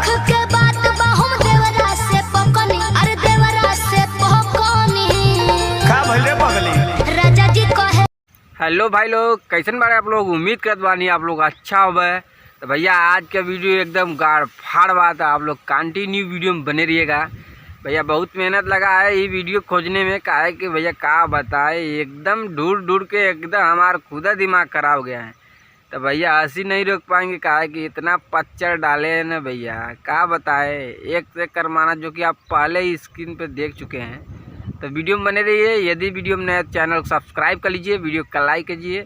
दुख के बात बहुम देवरा से पकनी, अरे देवरा से पकनी का भइले पगली राजा जी कहे। हेलो भाई लोग, कैसन बारे आप लोग? उम्मीद करत बानी आप लोग अच्छा होवे। तो भैया आज का वीडियो एकदम गाड़ फाड़ बात है, आप लोग कंटिन्यू वीडियो में बने रहिएगा। भैया बहुत मेहनत लगा है ये वीडियो खोजने में, का है कि भैया का बताए, एकदम ढूंढ ढूंढ के एकदम हमारा खुदा दिमाग खराब हो गया है। तो भैया हंसी नहीं रोक पाएंगे, का है कि इतना पच्चर डाले हैं ना भैया, का बताए एक से करमाना, जो कि आप पहले ही स्क्रीन पे देख चुके हैं। तो वीडियो में बने रहिए। यदि वीडियो में नया चैनल को सब्सक्राइब कर लीजिए, वीडियो का लाइक कीजिए।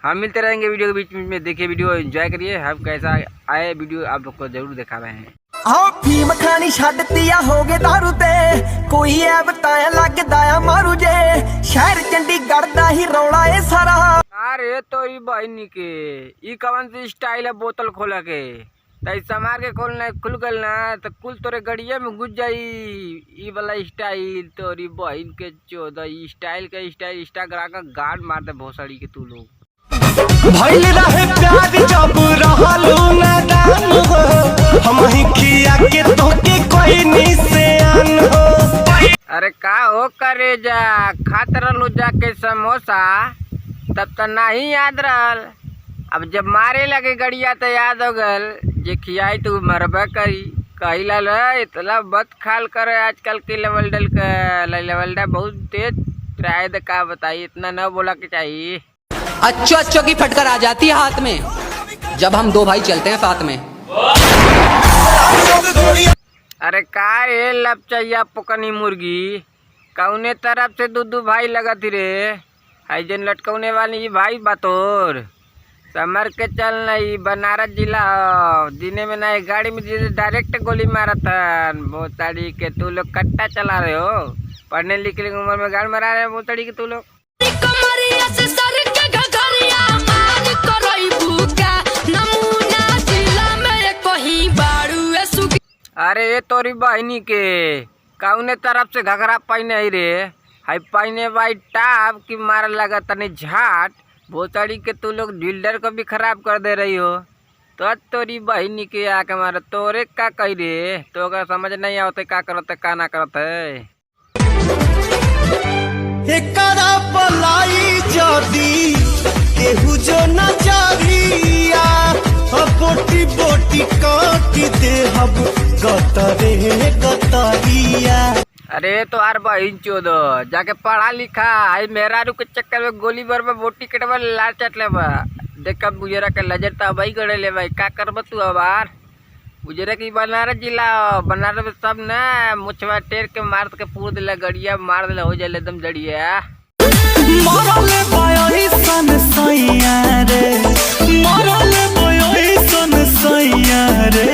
हम मिलते रहेंगे वीडियो के बीच में, देखिए वीडियो एंजॉय करिए। हम कैसा आए वीडियो आप लोग को जरूर दिखा रहे हैं। हाँ फीम खानी छड्डती आ हो गए दारू ते, कोई ऐ बताया लगदा आ मारू जे, शहर चंडीगढ़ दा ही रौला ए सारा। अरे तो ये बहनी के ई कौन सी स्टाइल है बोतल खोला के? ऐसा मार के खोलना खुल गल ना तो कुल तोरे गड़िया में घुस जाई। ई वाला स्टाइल तोरी बहन के 14 स्टाइल के स्टाइल इंस्टाग्राम का गार्ड मार दे भोसड़ी के तू लोग। भइल रहे प्यार जब रहलू नादान हो, हम ही खिया के तोके कोई निशान हो। अरे का हो करे जा खात रहलू जाके समोसा, तब तो नहीं याद रहल। अब जब मारे लगे गड़िया तो याद हो गल, जे खियाई तू मरबा करी। कही लाल इतना बद खाल करे आजकल के लेवल डल का लेवल डा बहुत तेज राय दे, का बताइए इतना न बोला के चाहिए। अच्छों की फटकर आ जाती है हाथ में जब हम दो भाई चलते हैं साथ में। अरे का रे लपचैया पुकनी मुर्गी, कौने तरफ से दू भाई लगत रे? हाइजन लटकौने वाली भाई बतोर समर के चल नहीं बनारस जिला दिने में नहीं गाड़ी में डायरेक्ट गोली मारतन बोतड़ी के। तू लोग कट्टा चला रहे हो, पढ़ने लिखने की उम्र में गाड़ी मारा रहे हो बोतड़ी के तू लोग। अरे ये तोरी बहनी के कौने तरफ से घघरा पहने ही रे? हाई पहने भाई टाप की मार लगा तने झाट भोसड़ी के। तू लोग बिल्डर को भी खराब कर दे रही हो। तो तोरी बहनी के आके मारा तोरे का कही रे? तो का समझ नहीं आवते का करते का ना करते। एकरा पलाई जदी केहू जो न जारिया, बोटी बोटी काटी दे हम गतरे गतरिया। अरे तो यार बहन चोदो जाके पढ़ा लिखा है, मेरा रू के चक्कर में गोली बार में बोटी कटवा लाल चट ले बा। देख बुझेरा के लजर तो भाई गड़े ले भाई, का करब तू अबार? बुझेरा की बनारस जिला बनारस में सब ना मुछवा टेर के मार के पूर दिला गड़िया मार दिला हो जाए एकदम जड़िया। मरले बयोही सन सैया रे, मरले बयोही सन सैया रे,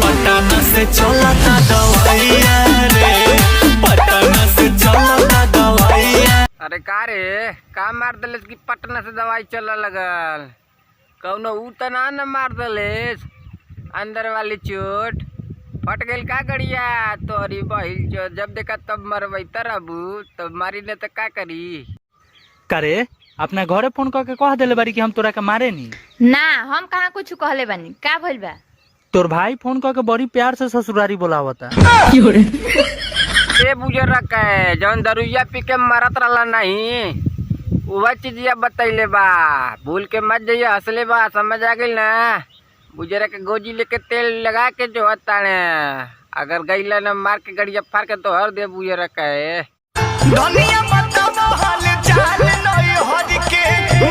पटना से चलता दवाइया रे, पटना से चलता दवाइया। अरे का रे का मार दिले की पटना से दवाई चल लगल? कौनो ऊ तो ना न मार दिलेस अंदर वाली चोट फट गई का गड़िया तोरी बहिल चो? जब देखा तब मरबई तरबू तब मारी ने तो का करी? करे अपना घरे फोन करके कह देले बारी कि हम तोरा के मारे नी ना। हम कहाँ कुछ कहले बानी, का भइल बा? तोर भाई फोन करके बड़ी प्यार से ससुरारी बोलावता। ये बुझे रखा है जौन दरुइया पी के मरत रहला नहीं, वह चीजिया बतैले बा। भूल के मत जाइए, हंसले बा, समझ आ गई ना? बुझेरा के गोजी लेके तेल लगा के जो ताने, अगर गईला न मार के गड़िया फाड़ के तो हर दे बुझे रखा है। दुनिया बताओ हाल चाल नहीं हर के,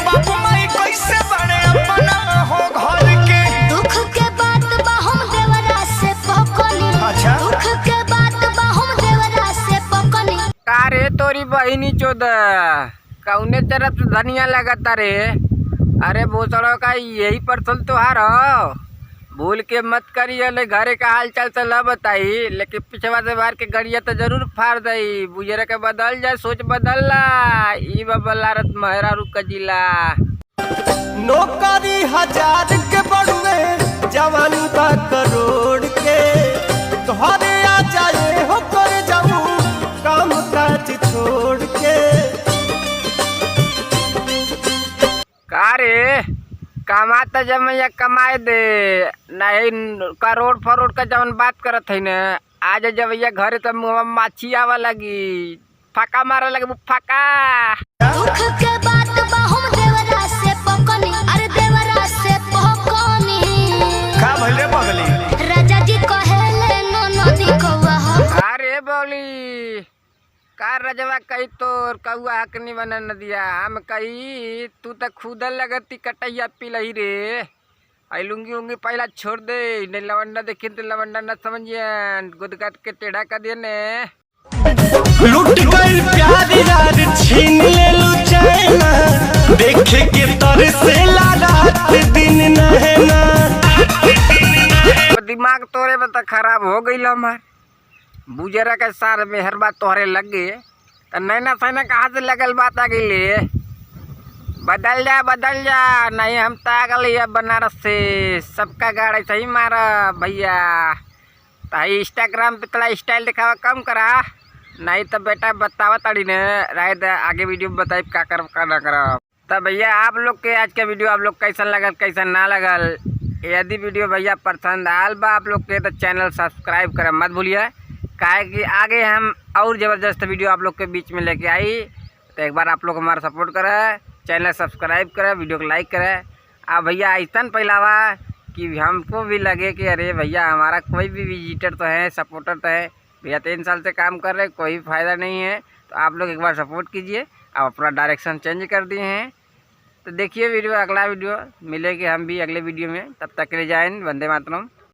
बाबू माई कैसे बड़े अपना हो घर के। दुख के बात बहुम देवरा से पकनी, अच्छा दुख के बात बहुम देवरा से पकनी। का रे तोरी बहिनी चोदा कौने तरफ से धनिया लगाता रे? अरे भोसड़ो का यही परसल त्योहार हो, भूल के मत करिए। ले घरे का हाल चाल तो ला बताई, लेकिन पिछवा से बाहर के गड़िया तो जरूर फाड़ दई। बुझेरा के बदल जाए, सोच बदल ला। ई बबलारत महरा रुक जिला नौकरी 1000 के बढ़वे जवानी बा करोड़ के, तोहरे आ जाए हो कर जाऊं काम काज छोड़ के। का रे कामा हाँ तो जब मैं कमाए दे नहीं करोड़ फरोड़ का जब बात करत है न आज जब भैया घर तो मुँह माछी आवा लगी फाका मारा लगे फाका। दुख के बात बा हम देवरा से पकनी अरे देवरा से पकनी का भइल रे पगली? राजा जी कहेले नो नदी कौआ हो अरे बोली का रजवा कही तोर कौआ हकनी बना नदिया हम कही तू तो खुद लगती कटैया पिलही रे आई लुंगी उंगी पहला छोड़ दे नहीं लवंडा देखी तो लवंडा न समझिए गुद काट के टेढ़ा कर दिए ने। लुट गई प्यारी यार छीन ले लू चैना देखे के तर से रात दिन नहना। दिमाग तोरे में तो खराब हो गई हमार बुजरा के सार में हर बात तोहरे लग गए तो नैना सैना कहाँ से लगल बात आ गई ले बदल जा नहीं हम तो आ गए बनारस से सबका गाड़ी सही मारा भैया तो इंस्टाग्राम पे थोड़ा स्टाइल दिखावा कम करा नहीं तो बेटा बतावा तड़ी ने राय आगे वीडियो में बताई का कर का ना करा। तो भैया आप लोग के आज का वीडियो आप लोग कैसा लगल कैसा ना लगल यदि वीडियो भैया पसंद आल बा आप लोग के तो चैनल सब्सक्राइब करें मत भूलिए काहे कि आगे हम और ज़बरदस्त वीडियो आप लोग के बीच में लेके आई तो एक बार आप लोग हमारा सपोर्ट करें चैनल सब्सक्राइब करें वीडियो को लाइक करें। अब भैया ऐसा पहलावा कि हमको भी लगे कि अरे भैया हमारा कोई भी विजिटर तो है सपोर्टर तो है भैया 3 साल से काम कर रहे कोई फ़ायदा नहीं है तो आप लोग एक बार सपोर्ट कीजिए। अब अपना डायरेक्शन चेंज कर दिए हैं तो देखिए वीडियो अगला वीडियो मिलेगी हम भी अगले वीडियो में तब तक के लिए जय हिंद वंदे मातरम।